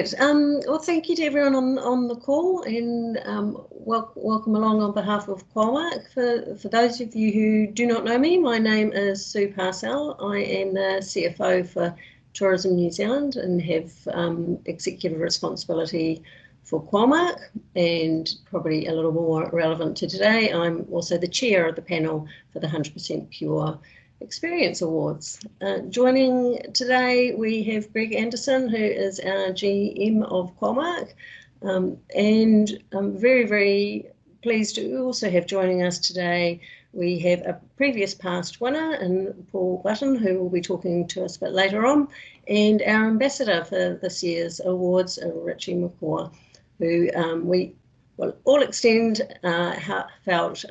Right. Well, thank you to everyone on the call, and welcome along on behalf of Qualmark. For those of you who do not know me, my name is Sue Parcell. I am the CFO for Tourism New Zealand and have executive responsibility for Qualmark, and probably a little more relevant to today, I'm also the chair of the panel for the 100% Pure Experience Awards. Joining today we have Gregg Anderson, who is our GM of Qualmark, and I'm very, very pleased to also have joining us today. We have a previous past winner in Paul Button, who will be talking to us a bit later on, and our ambassador for this year's awards, Richie McCaw, who we will all extend heartfelt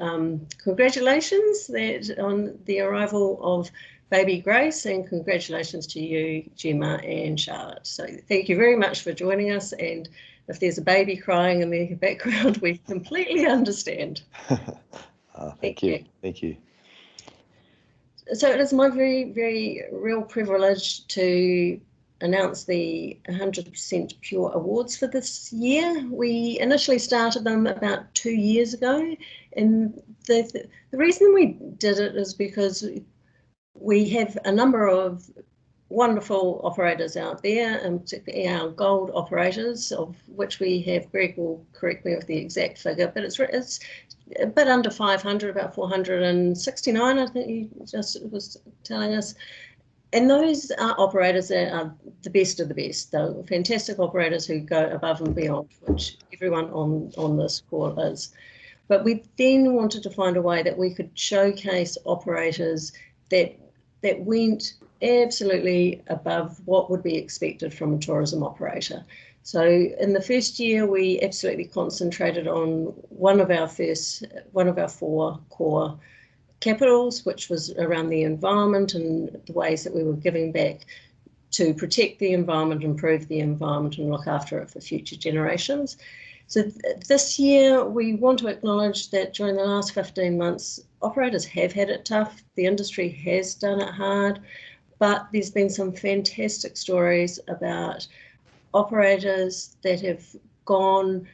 congratulations on the arrival of baby Grace, and congratulations to you, Gemma and Charlotte. So thank you very much for joining us, and if there's a baby crying in the background, we completely understand. Thank you. Thank you. So it is my very, very real privilege to announce the 100% Pure Awards for this year. We initially started them about 2 years ago, and the reason we did it is because we have a number of wonderful operators out there, and particularly our gold operators, of which we have, Greg will correct me with the exact figure, but it's a bit under 500, about 469, I think he just was telling us. And those are operators that are the best of the best. They're fantastic operators who go above and beyond, which everyone on this call is. But we then wanted to find a way that we could showcase operators that went absolutely above what would be expected from a tourism operator. So in the first year, we absolutely concentrated on one of our 4 core capitals, which was around the environment and the ways that we were giving back to protect the environment, improve the environment, and look after it for future generations. So this year, we want to acknowledge that during the last 15 months, operators have had it tough. The industry has done it hard, but there's been some fantastic stories about operators that have gone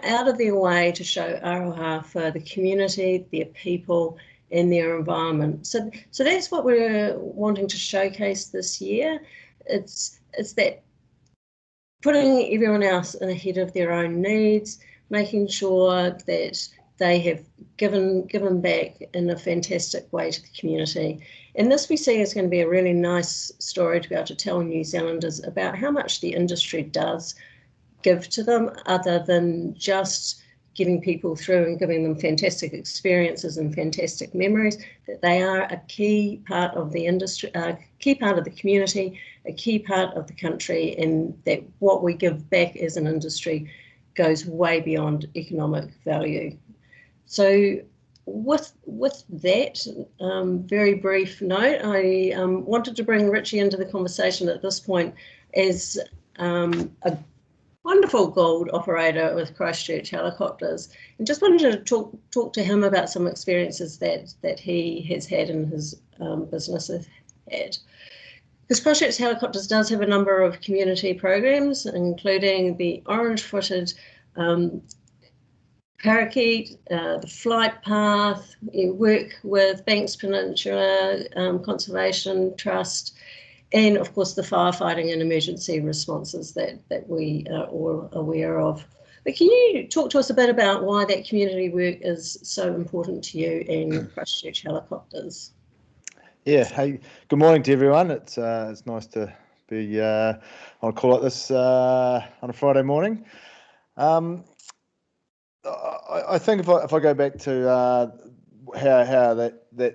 out of their way to show aroha for the community, their people, and their environment. So that's what we're wanting to showcase this year. It's that putting everyone else ahead of their own needs, making sure that they have given back in a fantastic way to the community. And this we see is going to be a really nice story to be able to tell New Zealanders about how much the industry does give to them, other than just getting people through and giving them fantastic experiences and fantastic memories, that they are a key part of the industry, a key part of the community, a key part of the country, and that what we give back as an industry goes way beyond economic value. So with that very brief note, I wanted to bring Richie into the conversation at this point as a wonderful gold operator with Christchurch Helicopters, and just wanted to talk to him about some experiences that he has had and his business has had. Because Christchurch Helicopters does have a number of community programs, including the orange-footed parakeet, the flight path, work with Banks Peninsula Conservation Trust, and of course the firefighting and emergency responses that we are all aware of. But can you talk to us a bit about why that community work is so important to you and Christchurch Helicopters? Yeah, hey, good morning to everyone. It's nice to be on a call like this on a Friday morning. I think if I go back to how that the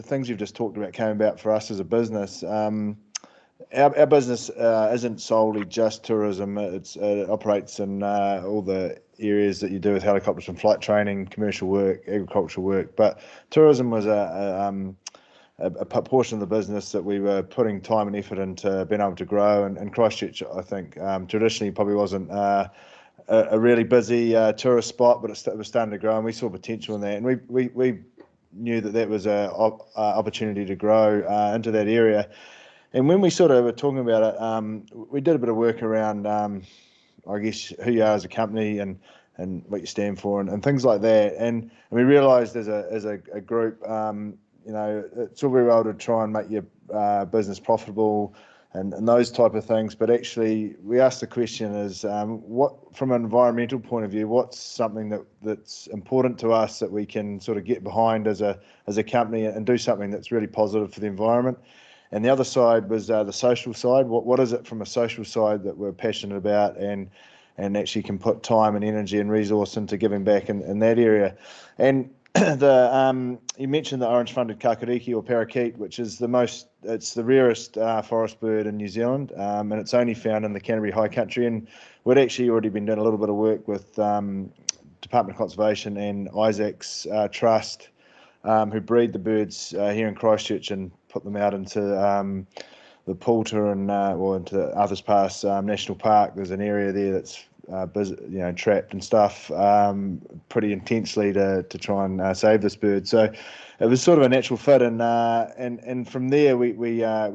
things you've just talked about came about for us as a business. Our business isn't solely just tourism. It operates in all the areas that you do with helicopters, from flight training, commercial work, agricultural work. But tourism was a portion of the business that we were putting time and effort into being able to grow. And Christchurch, I think, traditionally probably wasn't a really busy tourist spot, but it was starting to grow, and we saw potential in that. And we knew that was an opportunity to grow into that area. And when we sort of were talking about it, we did a bit of work around, I guess, who you are as a company and what you stand for and things like that. And we realised as a group, it's all very well to try and make your business profitable and those type of things. But actually, we asked the question is, what from an environmental point of view, what's something that's important to us that we can sort of get behind as a company and do something that's really positive for the environment. And the other side was the social side. What is it from a social side that we're passionate about and actually can put time and energy and resource into giving back in that area. And you mentioned the orange-funded kakariki or parakeet, which is it's the rarest forest bird in New Zealand, and it's only found in the Canterbury High Country. And we'd actually already been doing a little bit of work with Department of Conservation and Isaac's Trust, who breed the birds here in Christchurch and put them out into the Poulter and into Arthur's Pass National Park. There's an area there that's trapped and stuff pretty intensely to try and save this bird. So it was sort of a natural fit, and from there we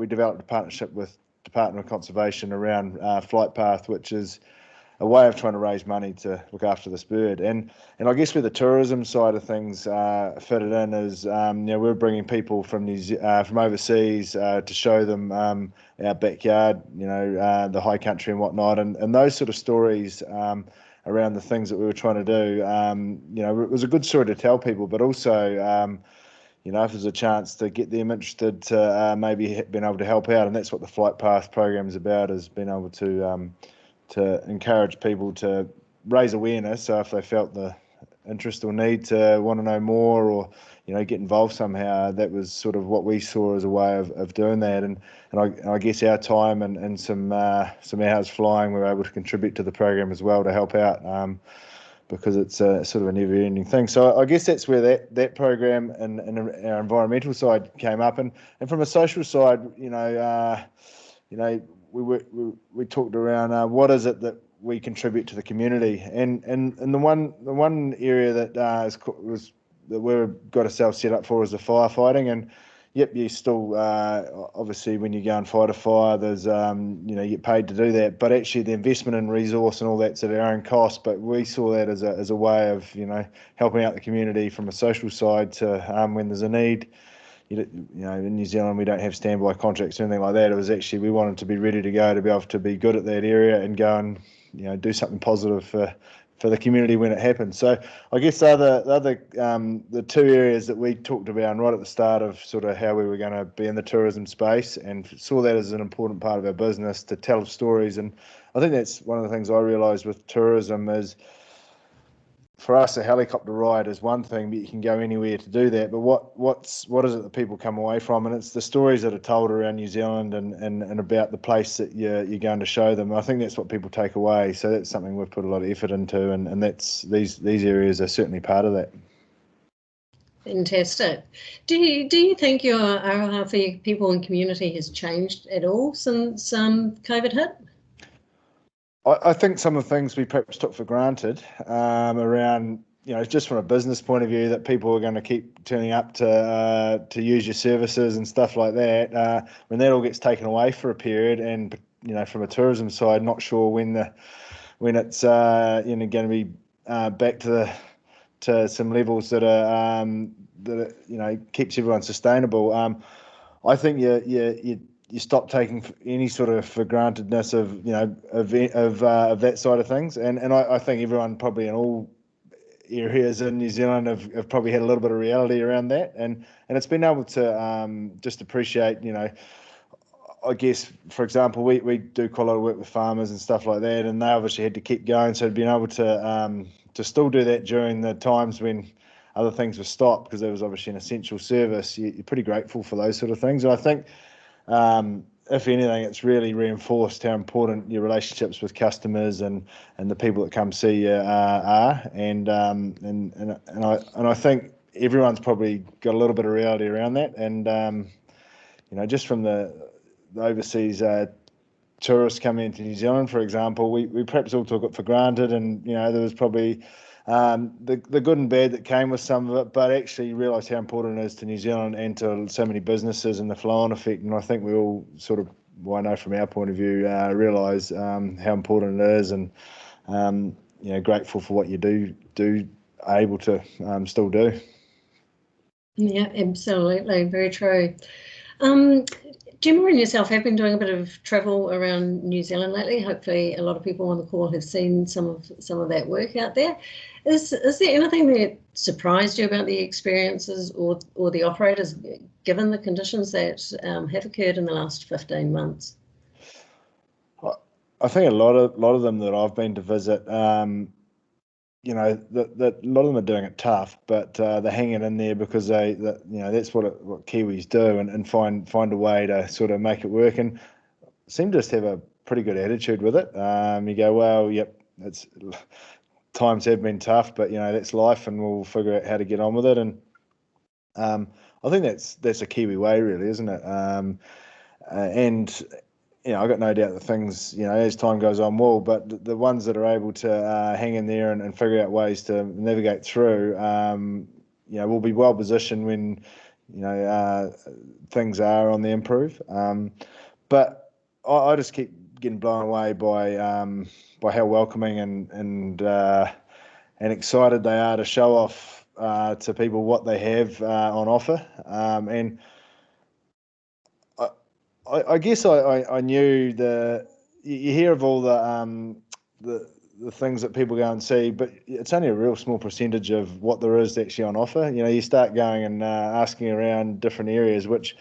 developed a partnership with Department of Conservation around Flight Path, which is a way of trying to raise money to look after this bird. And I guess where the tourism side of things fitted in is, we're bringing people from from overseas to show them our backyard, the high country and whatnot, and those sort of stories around the things that we were trying to do. It was a good story to tell people, but also, if there's a chance to get them interested to maybe being able to help out, and that's what the Flight Path program is about, is being able to encourage people to raise awareness. So if they felt the interest or need to want to know more or get involved somehow, that was sort of what we saw as a way of doing that. And I guess our time and some hours flying, we were able to contribute to the program as well to help out, because it's sort of a never-ending thing. So I guess that's where that program and our environmental side came up. And from a social side, we talked around what is it that we contribute to the community, and the one area that we've got ourselves set up for is the firefighting. And you still obviously when you go and fight a fire, there's you get paid to do that, but actually the investment in resource and all that's at our own cost. But we saw that as a way of helping out the community from a social side to when there's a need. In New Zealand, we don't have standby contracts or anything like that. It was actually, we wanted to be ready to go, to be able to be good at that area and go and, do something positive for the community when it happens. So I guess the two areas that we talked about right at the start of sort of how we were going to be in the tourism space, and saw that as an important part of our business to tell stories. And I think that's one of the things I realised with tourism is, for us, a helicopter ride is one thing, but you can go anywhere to do that. But what is it that people come away from? And it's the stories that are told around New Zealand and about the place that you're going to show them. I think that's what people take away. So that's something we've put a lot of effort into, and that's these areas are certainly part of that. Fantastic. Do you think your aroha for people and community has changed at all since COVID hit? I think some of the things we perhaps took for granted around, just from a business point of view, that people are going to keep turning up to use your services and stuff like that. When that all gets taken away for a period, and from a tourism side, not sure when it's going to be back to some levels that are keeps everyone sustainable. I think you stop taking any sort of for grantedness of that side of things, and I think everyone probably in all areas in New Zealand have probably had a little bit of reality around that, and it's been able to just appreciate, I guess, for example, we do quite a lot of work with farmers and stuff like that, and they obviously had to keep going, so being able to still do that during the times when other things were stopped, because there was obviously an essential service, you're pretty grateful for those sort of things. And I think if anything, it's really reinforced how important your relationships with customers and the people that come see you are, and I think everyone's probably got a little bit of reality around that, and just from the overseas tourists coming into New Zealand, for example, we perhaps all took it for granted, and there was probably the good and bad that came with some of it, but actually realised how important it is to New Zealand and to so many businesses and the flow-on effect. And I think we all sort of, well, I know from our point of view, realise how important it is, and grateful for what you do able to still do. Yeah, absolutely, very true. Gemma and yourself have been doing a bit of travel around New Zealand lately. Hopefully, a lot of people on the call have seen some of that work out there. Is there anything that surprised you about the experiences or the operators, given the conditions that have occurred in the last 15 months? I think a lot of them that I've been to visit, that a lot of them are doing it tough, but they're hanging in there because that's what Kiwis do, and find a way to sort of make it work, and seem to just have a pretty good attitude with it. You go, well, yep, times have been tough, but that's life, and we'll figure out how to get on with it. And I think that's a Kiwi way, really, isn't it? And I've got no doubt that things, as time goes on, will, but the ones that are able to hang in there and figure out ways to navigate through, will be well positioned when, things are on the improve. But I just keep getting blown away by how welcoming and excited they are to show off to people what they have on offer. And I guess I knew you hear of all the things that people go and see, but it's only a real small percentage of what there is actually on offer. You start going and asking around different areas, which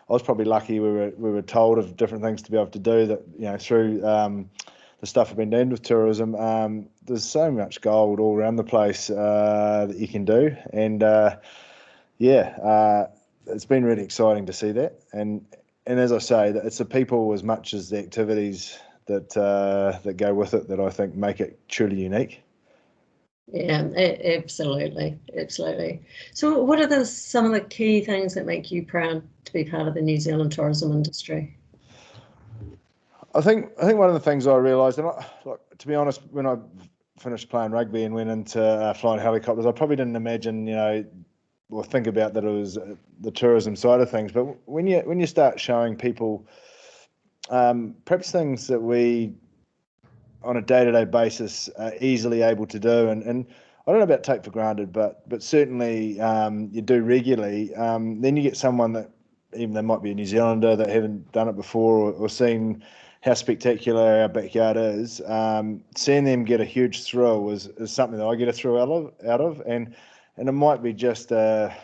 I was probably lucky we were told of different things to be able to do that, through the stuff I've been doing with tourism. There's so much gold all around the place that you can do, and it's been really exciting to see that. And as I say, it's the people as much as the activities that go with it that I think make it truly unique. Yeah, absolutely. So what are some of the key things that make you proud to be part of the New Zealand tourism industry? I think one of the things I realised, and to be honest, when I finished playing rugby and went into flying helicopters, I probably didn't imagine, or think about that it was the tourism side of things. But when you start showing people perhaps things that we on a day-to-day basis are easily able to do, and I don't know about take for granted, but certainly you do regularly, then you get someone that, even they might be a New Zealander that haven't done it before or seen how spectacular our backyard is, seeing them get a huge thrill is something that I get a thrill out of, and it might be just a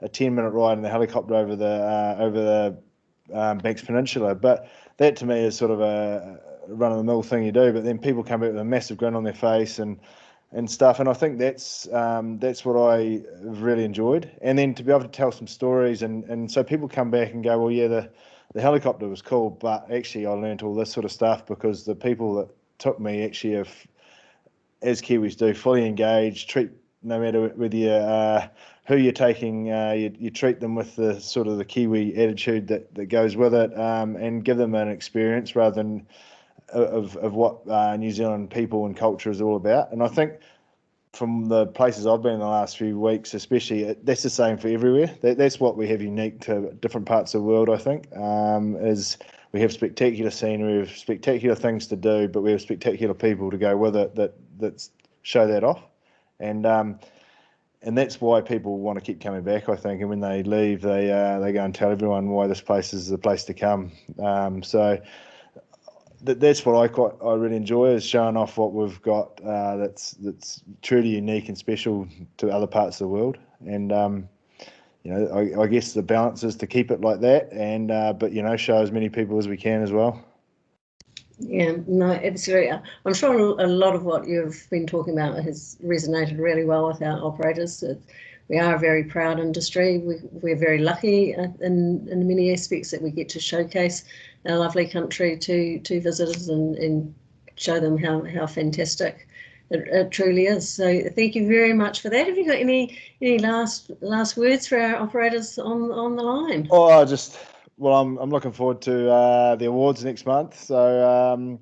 10-minute ride in the helicopter over the Banks Peninsula, but that to me is sort of a run-of-the-mill thing you do. But then people come back with a massive grin on their face and stuff, and I think that's what I really enjoyed. And then to be able to tell some stories, and so people come back and go, well, yeah, the helicopter was cool, but actually I learned all this sort of stuff because the people that took me actually have, as Kiwis do, fully engaged, treat, no matter whether you who you're taking, you treat them with the sort of the Kiwi attitude that goes with it, and give them an experience rather than of what New Zealand people and culture is all about. And I think from the places I've been in the last few weeks, especially, that's the same for everywhere. That's what we have unique to different parts of the world, I think, is we have spectacular scenery, we have spectacular things to do, but we have spectacular people to go with it that show that off. And that's why people want to keep coming back, I think. And when they leave, they go and tell everyone why this place is the place to come. So that's what I really enjoy, is showing off what we've got that's truly unique and special to other parts of the world. And I guess the balance is to keep it like that, and but show as many people as we can as well. Yeah, no, absolutely. I'm sure a lot of what you've been talking about has resonated really well with our operators. We are a very proud industry. We're very lucky in many aspects that we get to showcase our lovely country to visitors and show them how fantastic it truly is. So thank you very much for that. Have you got any last words for our operators on the line? Oh, I'm looking forward to the awards next month. So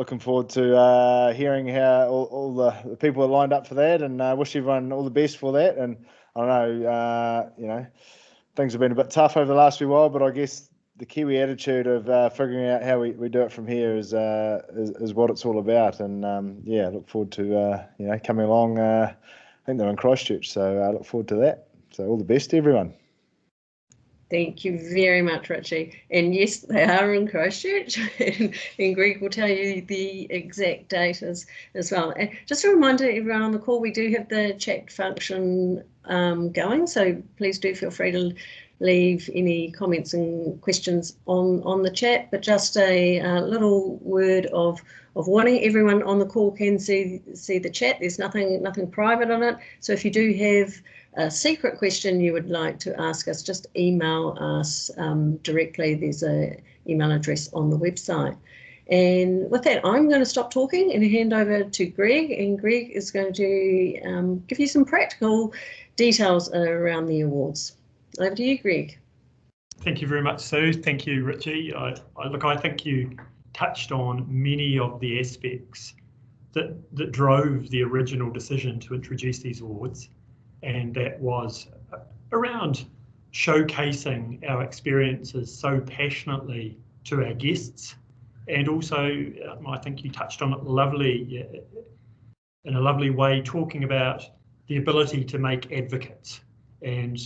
looking forward to hearing how all the people are lined up for that, and wish everyone all the best for that. And I know, things have been a bit tough over the last few while, but I guess the Kiwi attitude of figuring out how we do it from here is what it's all about. And look forward to coming along. I think they're in Christchurch, so I look forward to that. So all the best to everyone. Thank you very much, Richie. And yes, they are in Christchurch, and Gregg will tell you the exact date as well. And just a reminder to everyone on the call, we do have the chat function going, so please do feel free to leave any comments and questions on the chat. But just a little word of warning: everyone on the call can see the chat. There's nothing private on it. So if you do have a secret question you would like to ask us, just email us directly. There's an email address on the website. And with that, I'm going to stop talking and hand over to Gregg, and Gregg is going to give you some practical details around the awards. Over to you, Gregg. Thank you very much, Sue. Thank you, Richie. I think you touched on many of the aspects that drove the original decision to introduce these awards. And that was around showcasing our experiences so passionately to our guests. And also, I think you touched on it in a lovely way, talking about the ability to make advocates. And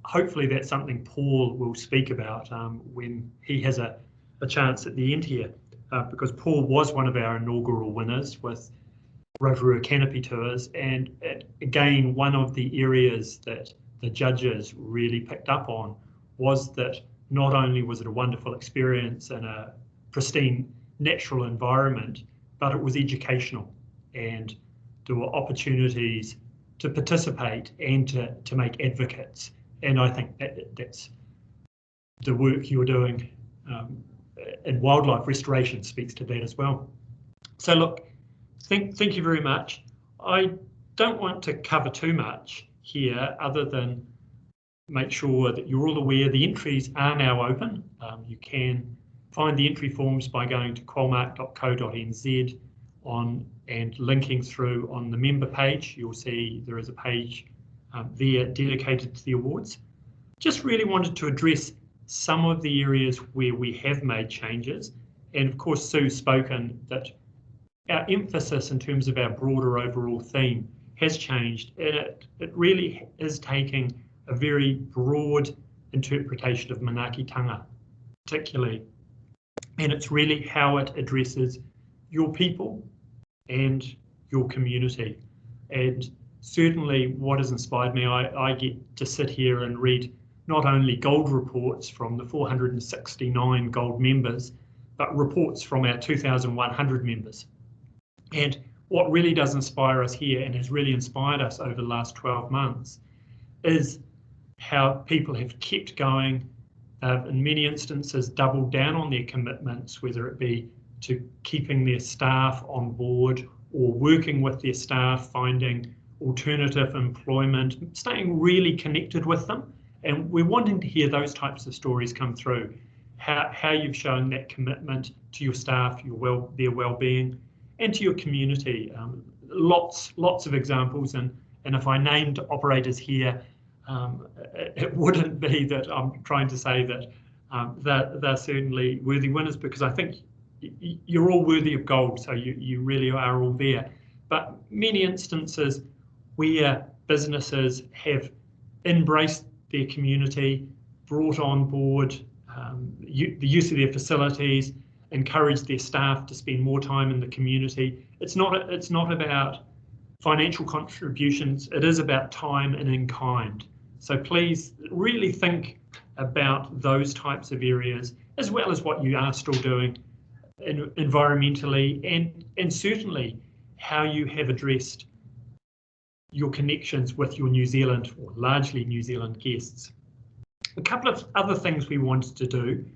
hopefully that's something Paul will speak about when he has a chance at the end here, because Paul was one of our inaugural winners with Rotorua Canopy tours, and again, one of the areas that the judges really picked up on was that not only was it a wonderful experience in a pristine natural environment, but it was educational, and there were opportunities to participate and to make advocates. And I think that's the work you're doing in wildlife restoration speaks to that as well. So look, thank you very much. I don't want to cover too much here other than make sure that you're all aware the entries are now open. You can find the entry forms by going to qualmark.co.nz and linking through on the member page. You'll see there is a page there dedicated to the awards. Just really wanted to address some of the areas where we have made changes. And of course, Sue's spoken that our emphasis in terms of our broader overall theme has changed, and it really is taking a very broad interpretation of manaakitanga, particularly, and it's really how it addresses your people and your community. And certainly what has inspired me, I get to sit here and read not only gold reports from the 469 gold members, but reports from our 2,100 members. And what really does inspire us here, and has really inspired us over the last 12 months, is how people have kept going. They've, in many instances, doubled down on their commitments, whether it be to keeping their staff on board or working with their staff, finding alternative employment, staying really connected with them. And we're wanting to hear those types of stories come through, how you've shown that commitment to your staff, their well-being, and to your community. Lots of examples, and if I named operators here, it wouldn't be that I'm trying to say that they're certainly worthy winners, because I think you're all worthy of gold, so you really are all there. But many instances where businesses have embraced their community, brought on board the use of their facilities, encourage their staff to spend more time in the community. It's not about financial contributions, it is about time and in kind. So please really think about those types of areas, as well as what you are still doing environmentally, and certainly how you have addressed your connections with your New Zealand, or largely New Zealand guests. A couple of other things we wanted to do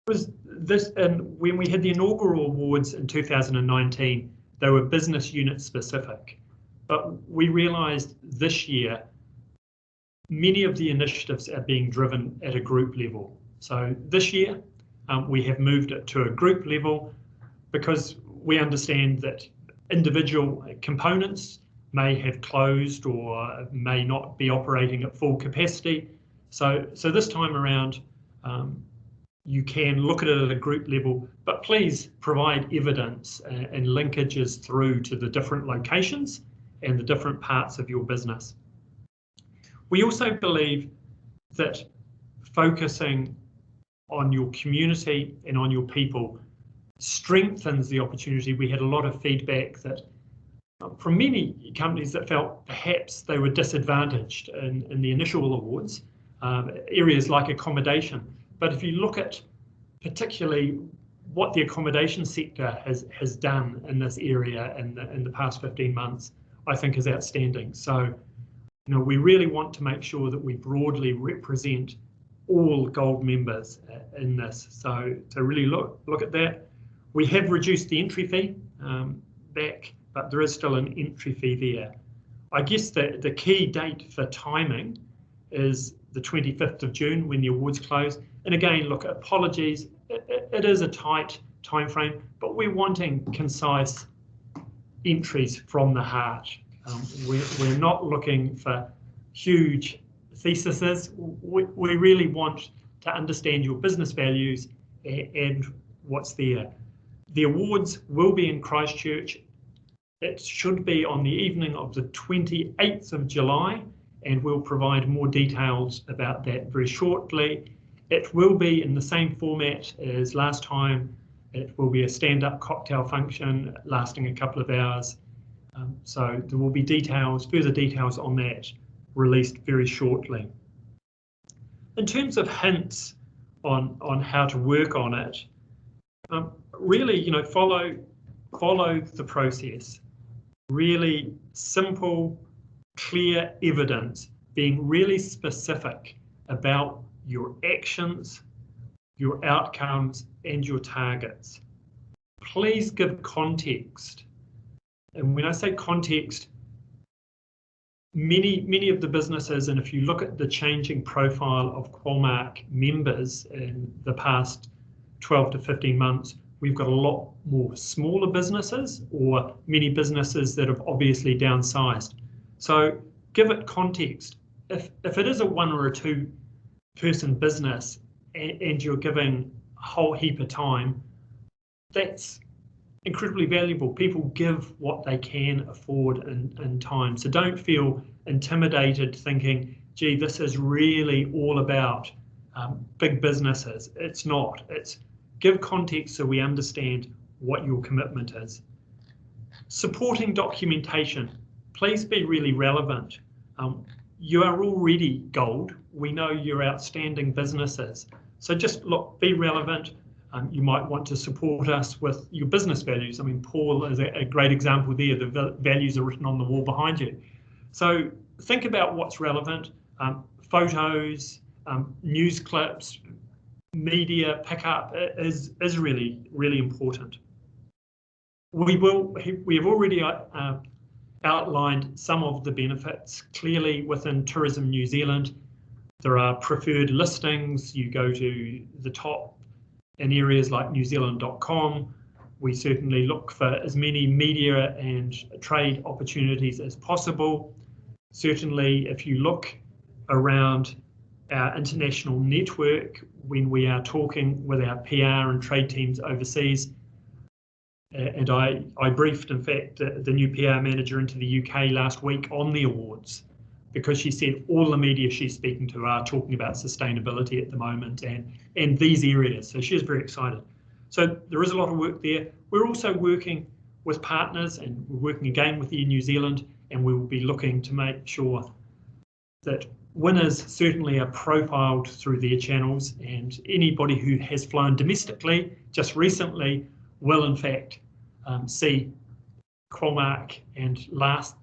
was this, and when we had the inaugural awards in 2019, they were business unit specific, but we realised this year many of the initiatives are being driven at a group level. So this year we have moved it to a group level, because we understand that individual components may have closed or may not be operating at full capacity. So this time around, you can look at it at a group level, but please provide evidence and linkages through to the different locations and the different parts of your business. We also believe that focusing on your community and on your people strengthens the opportunity. We had a lot of feedback that from many companies that felt perhaps they were disadvantaged in the initial awards, areas like accommodation. But if you look at particularly what the accommodation sector has done in this area in the past 15 months, I think is outstanding. So, we really want to make sure that we broadly represent all gold members in this. So to really look at that. We have reduced the entry fee back, but there is still an entry fee there. I guess the key date for timing is the 25th of June when the awards close. And again, look, apologies, it is a tight time frame, but we're wanting concise entries from the heart. We're not looking for huge theses. We really want to understand your business values and what's there. The awards will be in Christchurch. It should be on the evening of the 28th of July, and we'll provide more details about that very shortly. It will be in the same format as last time. It will be a stand-up cocktail function lasting a couple of hours. So there will be further details on that released very shortly. In terms of hints on how to work on it, really, follow the process. Really simple, clear evidence, being really specific about your actions, your outcomes, and your targets. Please give context. And when I say context, many of the businesses, and if you look at the changing profile of Qualmark members in the past 12 to 15 months, we've got a lot more smaller businesses or many businesses that have obviously downsized. So give it context. If it is a 1 or a 2 person business and you're giving a whole heap of time, that's incredibly valuable. People give what they can afford in time. So don't feel intimidated thinking, gee, this is really all about big businesses. It's not. It's give context so we understand what your commitment is. Supporting documentation. Please be really relevant. You are already gold. We know you're outstanding businesses. So just look, be relevant. You might want to support us with your business values. I mean, Paul is a great example there. The values are written on the wall behind you. So think about what's relevant. Photos, news clips, media pickup is really, really important. We have already outlined some of the benefits. Clearly within Tourism New Zealand, there are preferred listings. You go to the top in areas like newzealand.com. We certainly look for as many media and trade opportunities as possible. Certainly, if you look around our international network, when we are talking with our PR and trade teams overseas, and I briefed, in fact, the new PR manager into the UK last week on the awards, because she said all the media she's speaking to are talking about sustainability at the moment and these areas. So she's very excited. So there is a lot of work there. We're also working with partners, and we're working again with Air New Zealand, and we will be looking to make sure that winners certainly are profiled through their channels, and anybody who has flown domestically just recently will in fact see Qualmark and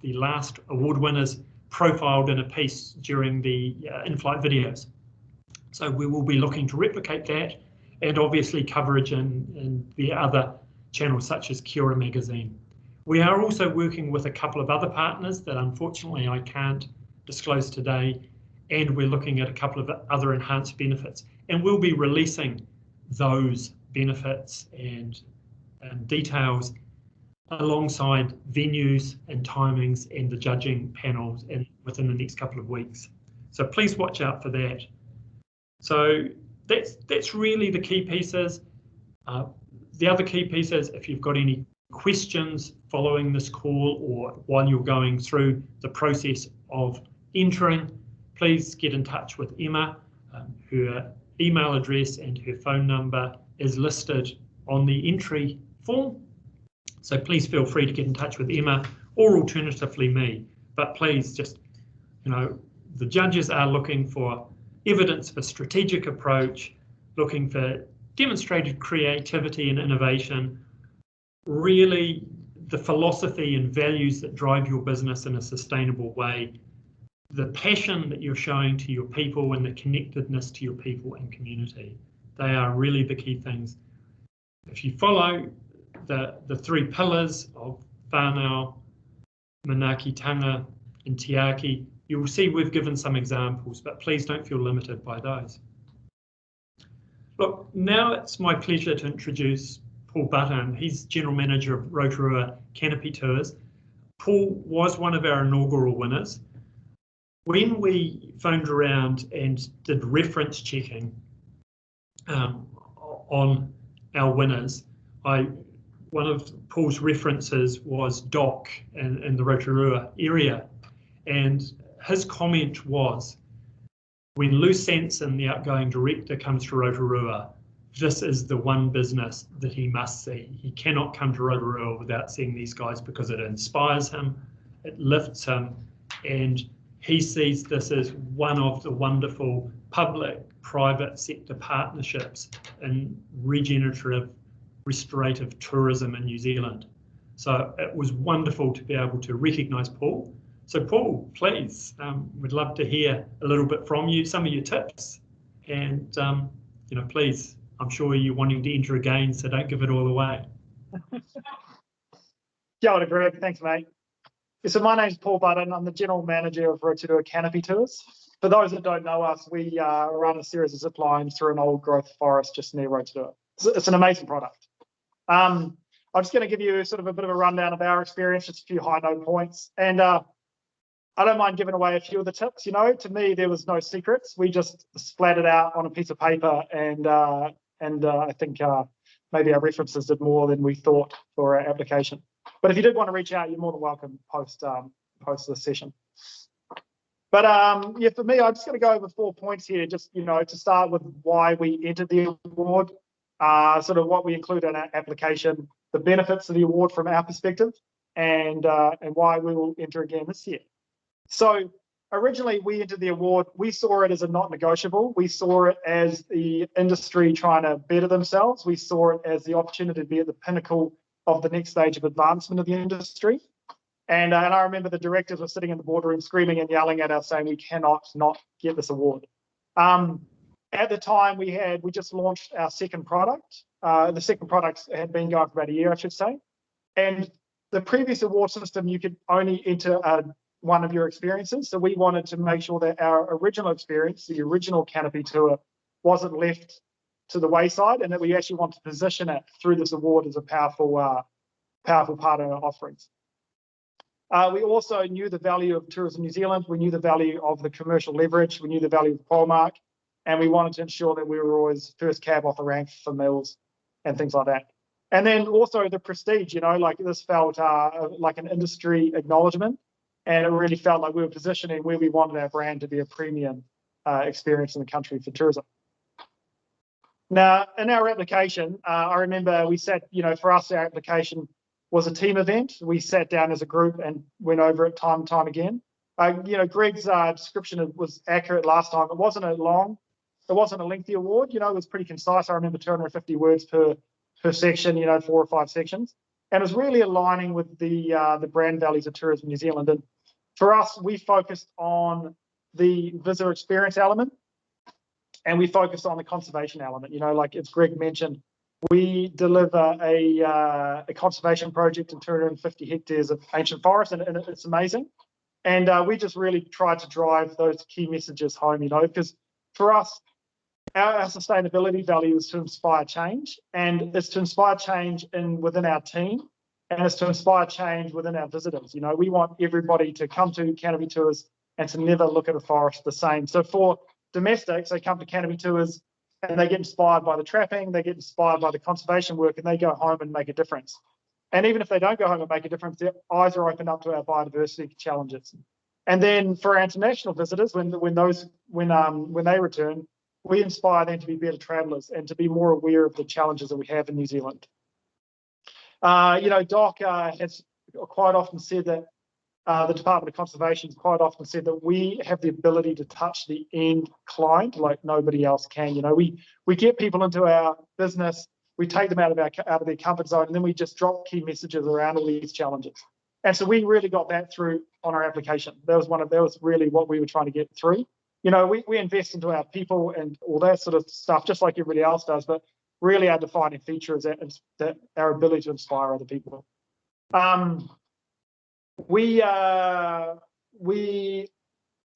the last award winners profiled in a piece during the in-flight videos. So we will be looking to replicate that, and obviously coverage in the other channels such as Kia magazine. We are also working with a couple of other partners that unfortunately I can't disclose today, and we're looking at a couple of other enhanced benefits, and we'll be releasing those benefits and details alongside venues and timings and the judging panels within the next couple of weeks. So please watch out for that. So that's really the key pieces. The other key pieces, if you've got any questions following this call or while you're going through the process of entering, please get in touch with Emma. Her email address and her phone number is listed on the entry form. So please feel free to get in touch with Emma or alternatively me. But please just, the judges are looking for evidence of a strategic approach, looking for demonstrated creativity and innovation, really the philosophy and values that drive your business in a sustainable way, the passion that you're showing to your people and the connectedness to your people and community. They are really the key things. If you follow the three pillars of whānau, manaakitanga and tiaki, you will see we've given some examples, but please don't feel limited by those. Look, now it's my pleasure to introduce Paul Button. He's General Manager of Rotorua Canopy Tours. Paul was one of our inaugural winners. When we phoned around and did reference checking on our winners, one of Paul's references was Doc in the Rotorua area, and his comment was, when Lou Sanson, the outgoing director, comes to Rotorua, this is the one business that he must see. He cannot come to Rotorua without seeing these guys because it inspires him, it lifts him, and he sees this as one of the wonderful public-private sector partnerships in regenerative, restorative tourism in New Zealand. So it was wonderful to be able to recognise Paul. So Paul, please, we'd love to hear a little bit from you, some of your tips, and please, I'm sure you're wanting to enter again, so don't give it all away. Kia ora, Greg. Thanks, mate. So my name's Paul Button. I'm the General Manager of Rotorua Canopy Tours. For those that don't know us, we run a series of zip lines through an old growth forest just near Rotorua. It's an amazing product. I'm just going to give you sort of a bit of a rundown of our experience, just a few high note points. And I don't mind giving away a few of the tips. To me, there was no secrets. We just splattered out on a piece of paper, and I think maybe our references did more than we thought for our application. But if you did want to reach out, you're more than welcome post the session. But yeah, for me, I'm just going to go over 4 points here, just to start with why we entered the award, sort of what we include in our application, the benefits of the award from our perspective, and why we will enter again this year. So originally we entered the award, we saw it as a not negotiable. We saw it as the industry trying to better themselves. We saw it as the opportunity to be at the pinnacle of the next stage of advancement of the industry. And I remember the directors were sitting in the boardroom screaming and yelling at us saying we cannot not get this award. At the time we just launched our second product. The second product had been going for about a year, I should say. And the previous award system, you could only enter one of your experiences. So we wanted to make sure that our original experience, the original Canopy tour, wasn't left to the wayside, and that we actually want to position it through this award as a powerful part of our offerings. We also knew the value of Tourism New Zealand. We knew the value of the commercial leverage. We knew the value of Qualmark, and we wanted to ensure that we were always first cab off the rank for meals and things like that. And then also the prestige, like this felt like an industry acknowledgement. And it really felt like we were positioning where we wanted our brand to be a premium experience in the country for tourism. Now, in our application, I remember we sat, for us, our application was a team event. We sat down as a group and went over it time and time again. Gregg's description was accurate last time. It wasn't a lengthy award. It was pretty concise. I remember 250 words per section, 4 or 5 sections. And it was really aligning with the brand values of Tourism New Zealand. And for us, we focused on the visitor experience element, and we focused on the conservation element. Like as Gregg mentioned, we deliver a conservation project in 250 hectares of ancient forest, and it's amazing. And we just really tried to drive those key messages home, because for us, our sustainability value is to inspire change, and it's to inspire change within our team and it's to inspire change within our visitors. You know, we want everybody to come to Canopy Tours and to never look at a forest the same. So for domestics, they come to Canopy Tours and they get inspired by the trapping, they get inspired by the conservation work, and they go home and make a difference. And even if they don't go home and make a difference, their eyes are opened up to our biodiversity challenges. And then for our international visitors, when they return, we inspire them to be better travellers and to be more aware of the challenges that we have in New Zealand. You know, Doc has quite often said that the Department of Conservation has quite often said that we have the ability to touch the end client like nobody else can. You know, we get people into our business, we take them out of their comfort zone, and then we just drop key messages around all these challenges. And so we really got that through on our application. That was really what we were trying to get through. You know, we invest into our people and all that sort of stuff, just like everybody else does, but really our defining feature is that our ability to inspire other people.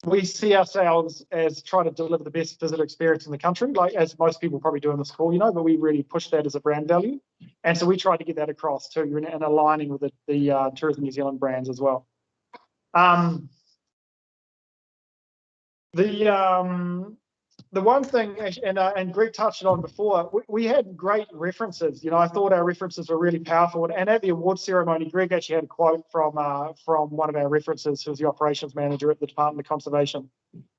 We see ourselves as trying to deliver the best visitor experience in the country, like as most people probably do in this call, you know, but we really push that as a brand value. And so we try to get that across too, and aligning with the Tourism New Zealand brands as well. The one thing, and Greg touched on before, we had great references. You know, I thought our references were really powerful. And at the award ceremony, Greg actually had a quote from one of our references, who was the operations manager at the Department of Conservation,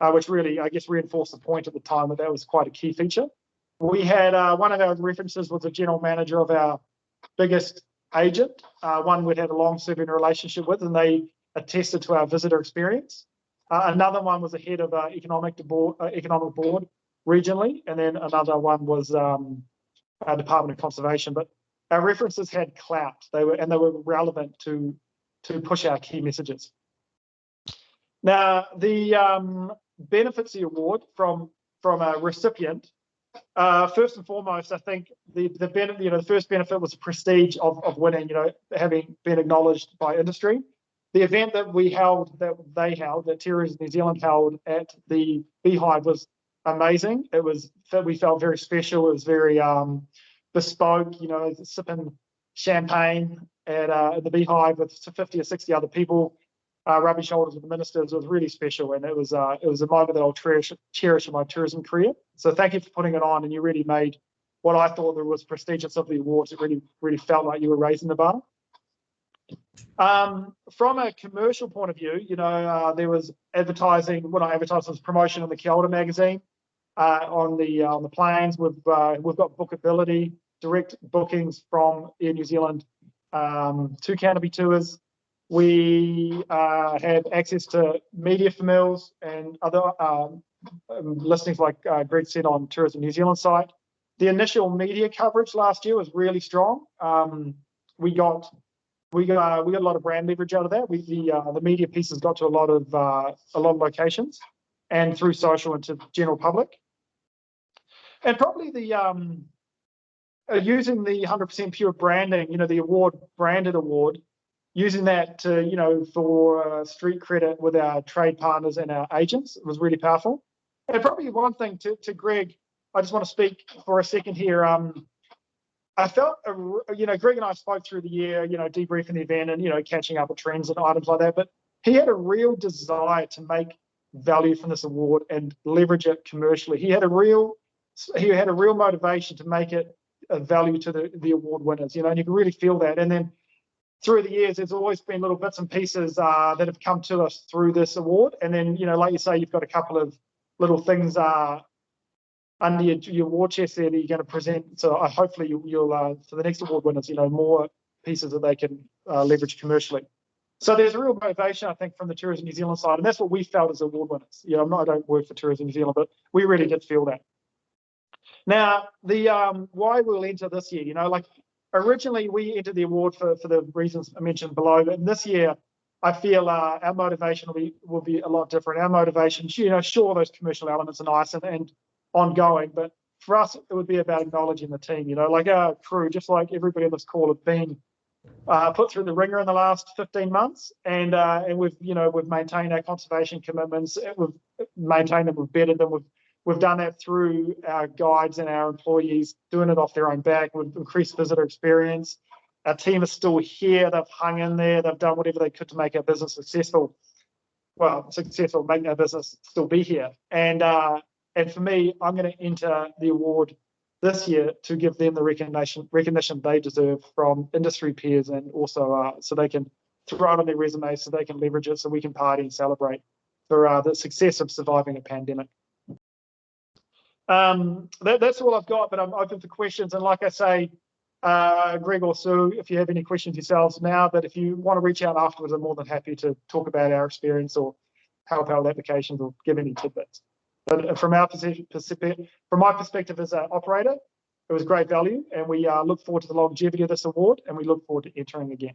which really, I guess, reinforced the point at the time that was quite a key feature. We had one of our references was the general manager of our biggest agent, one we'd had a long-serving relationship with, and they attested to our visitor experience. Another one was the head of economic board regionally, and then another one was our Department of Conservation. But our references had clout; they were relevant to push our key messages. Now, the benefits of the award from a recipient. First and foremost, I think the benefit, you know, the first benefit was the prestige of winning. You know, having been acknowledged by industry. The event that that Tourism New Zealand held at the Beehive was amazing. We felt very special. It was very bespoke, you know, sipping champagne at the Beehive with 50 or 60 other people, rubbing shoulders with the ministers. It was really special, and it was a moment that I'll cherish in my tourism career. So thank you for putting it on, and you really made what I thought there was prestigious of the awards. It really felt like you were raising the bar. From a commercial point of view, you know, there was advertising. What I advertised was promotion in the Kia Ora magazine on the planes. We've got bookability, direct bookings from Air New Zealand to Canopy Tours. We have access to media for meals and other listings, like Greg said, on Tourism New Zealand site. The initial media coverage last year was really strong. We got a lot of brand leverage out of that. The media pieces got to a lot of locations, and through social and to general public. And probably the using the 100% pure branding, you know, the branded award, using that to, you know, for street credit with our trade partners and our agents, was really powerful. And probably one thing to Greg, I just want to speak for a second here. I felt, you know, Greg and I spoke through the year, you know, debriefing the event and, you know, catching up with trends and items like that. But he had a real desire to make value from this award and leverage it commercially. He had a real motivation to make it a value to the award winners, you know, and you can really feel that. And then through the years, there's always been little bits and pieces that have come to us through this award. And then, you know, like you say, you've got a couple of little things under your war chest there that you're going to present. So hopefully you'll for the next award winners, you know, more pieces that they can leverage commercially. So there's a real motivation, I think, from the Tourism New Zealand side, and that's what we felt as award winners. You know, I don't work for Tourism New Zealand, but we really did feel that. Now, the why we'll enter this year, you know, like originally we entered the award for the reasons I mentioned below, but this year I feel our motivation will be a lot different. Our motivation, you know, sure, those commercial elements are nice and ongoing, but for us it would be about acknowledging the team. You know, like our crew, just like everybody on this call, have been put through the ringer in the last 15 months, and we've maintained our conservation commitments. We've maintained them, we've bettered them, we've done that through our guides and our employees doing it off their own back. We've increased visitor experience. Our team is still here. They've hung in there. They've done whatever they could to make our business successful. Well, successful, make our business still be here. And for me, I'm going to enter the award this year to give them the recognition they deserve from industry peers, and also so they can throw it on their resume, so they can leverage it, so we can party and celebrate for the success of surviving a pandemic. That's all I've got, but I'm open for questions. And like I say, Greg or Sue, if you have any questions yourselves now, but if you want to reach out afterwards, I'm more than happy to talk about our experience or help out with applications or give any tidbits. But from my perspective as an operator, it was great value, and we look forward to the longevity of this award, and we look forward to entering again.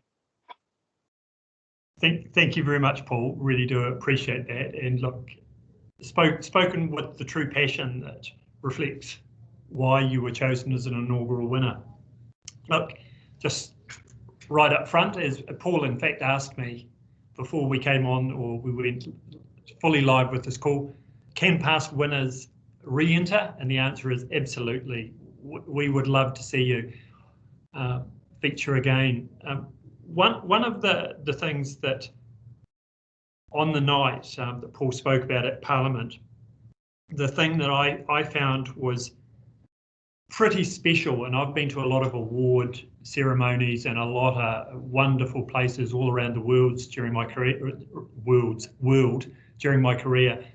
Thank you very much, Paul. Really do appreciate that. And look, spoken with the true passion that reflects why you were chosen as an inaugural winner. Look, just right up front, as Paul in fact asked me before we came on, or we went fully live with this call, can past winners re-enter? And the answer is absolutely. We would love to see you feature again. One of the things that on the night that Paul spoke about at Parliament, the thing that I found was pretty special, and I've been to a lot of award ceremonies and a lot of wonderful places all around the world during my career, during my career.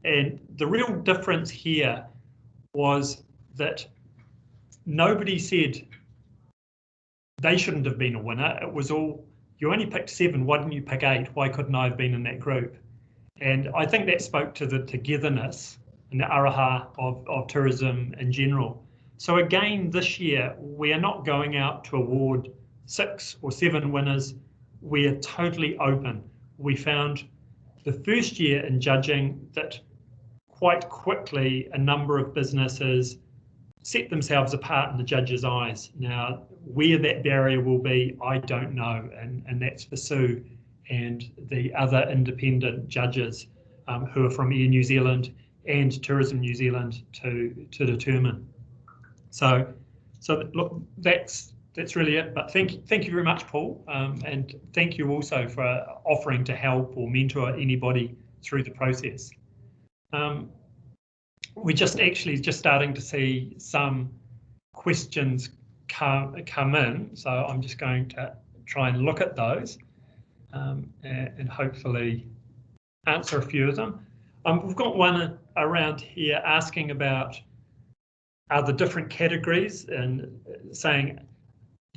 And the real difference here was that nobody said they shouldn't have been a winner. It was all, you only picked 7, why didn't you pick 8? Why couldn't I have been in that group? And I think that spoke to the togetherness and the araha of tourism in general. So again, this year, we are not going out to award 6 or 7 winners. We are totally open. We found the first year in judging that quite quickly a number of businesses set themselves apart in the judge's eyes. Now, where that barrier will be, I don't know, and that's for Sue and the other independent judges who are from Air New Zealand and Tourism New Zealand to determine. So look, that's really it. But thank you very much, Paul, and thank you also for offering to help or mentor anybody through the process. We're just starting to see some questions come in, so I'm just going to try and look at those and hopefully answer a few of them. We've got one around here asking about the different categories and saying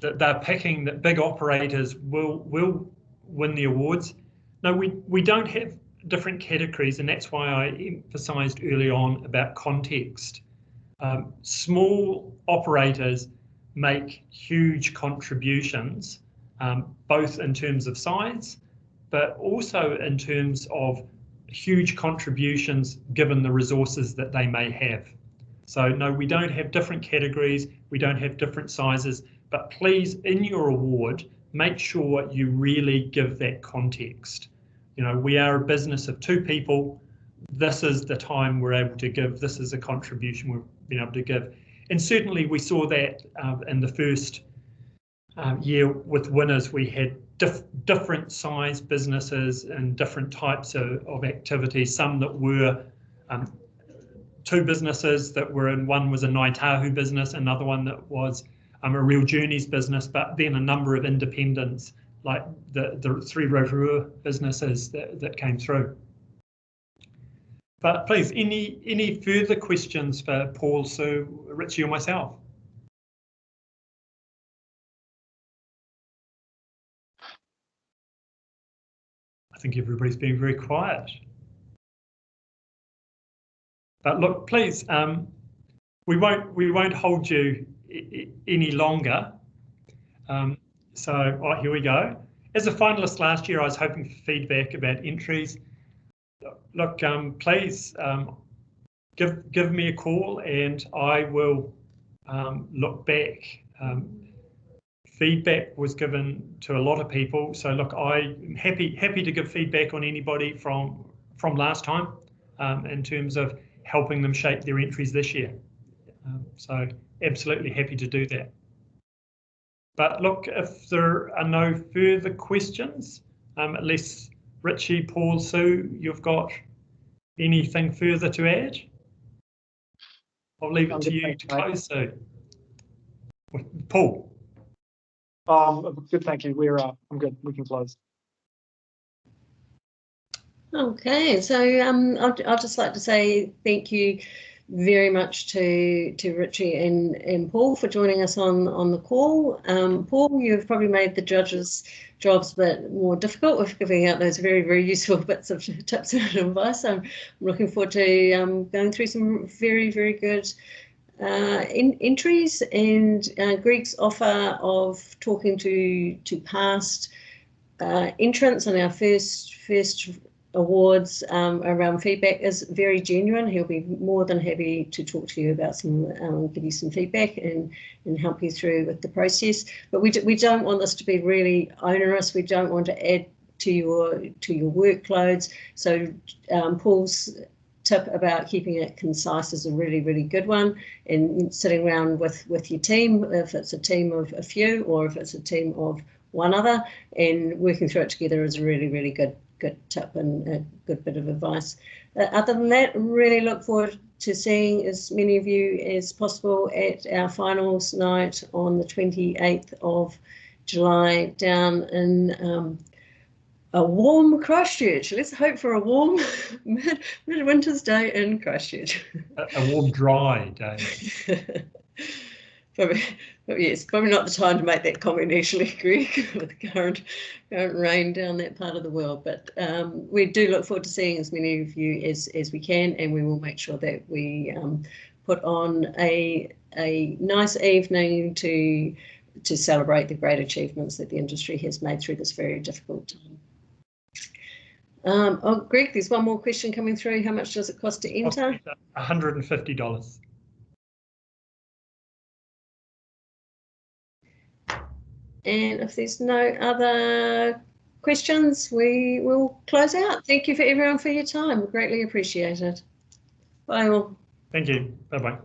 that they're picking that big operators will win the awards. No, we don't have different categories, and that's why I emphasised early on about context. Small operators make huge contributions, both in terms of size, but also in terms of huge contributions given the resources that they may have. So no, we don't have different categories, we don't have different sizes, but please, in your award, make sure you really give that context. You know, we are a business of 2 people. This is the time we're able to give. This is a contribution we've been able to give. And certainly we saw that in the first year with winners. We had different size businesses and different types of activities. Some that were 2 businesses that were in, one was a Ngāi Tahu business, another one that was a Real Journeys business, but then a number of independents, like the 3 Rotorua businesses that came through. But please, any further questions for Paul, Sue, Richie or myself? I think everybody's being very quiet. But look, please, we won't hold you any longer. So here we go. As a finalist last year, I was hoping for feedback about entries. Look, please give me a call and I will look back. Feedback was given to a lot of people, so look, I'm happy to give feedback on anybody from last time in terms of helping them shape their entries this year. So absolutely happy to do that. But look, if there are no further questions, unless Richie, Paul, Sue, you've got anything further to add? I'll leave it to you to close, Sue. Paul. Good, thank you. I'm good. We can close. Okay, so I'd just like to say thank you very much to Richie and Paul for joining us on the call. Paul, you've probably made the judges' jobs a bit more difficult with giving out those very, very useful bits of tips and advice. I'm looking forward to going through some very, very good entries, and Gregg's offer of talking to past entrants on our first awards around feedback is very genuine. He'll be more than happy to talk to you about give you some feedback and help you through with the process. But we don't want this to be really onerous. We don't want to add to your workloads. So Paul's tip about keeping it concise is a really, really good one. And sitting around with your team, if it's a team of a few or if it's a team of one other, and working through it together is a really, really good tip and a good bit of advice. Other than that, really look forward to seeing as many of you as possible at our finals night on the 28th of July down in a warm Christchurch. Let's hope for a warm midwinter's day in Christchurch. A warm, dry day. Yes, probably not the time to make that comment actually, Gregg, with the current rain down that part of the world. But we do look forward to seeing as many of you as we can, and we will make sure that we put on a nice evening to celebrate the great achievements that the industry has made through this very difficult time. Gregg, there's one more question coming through. How much does it cost to enter? $150. And if there's no other questions, we will close out. Thank you for everyone for your time. Greatly appreciated. Bye all. Thank you. Bye-bye.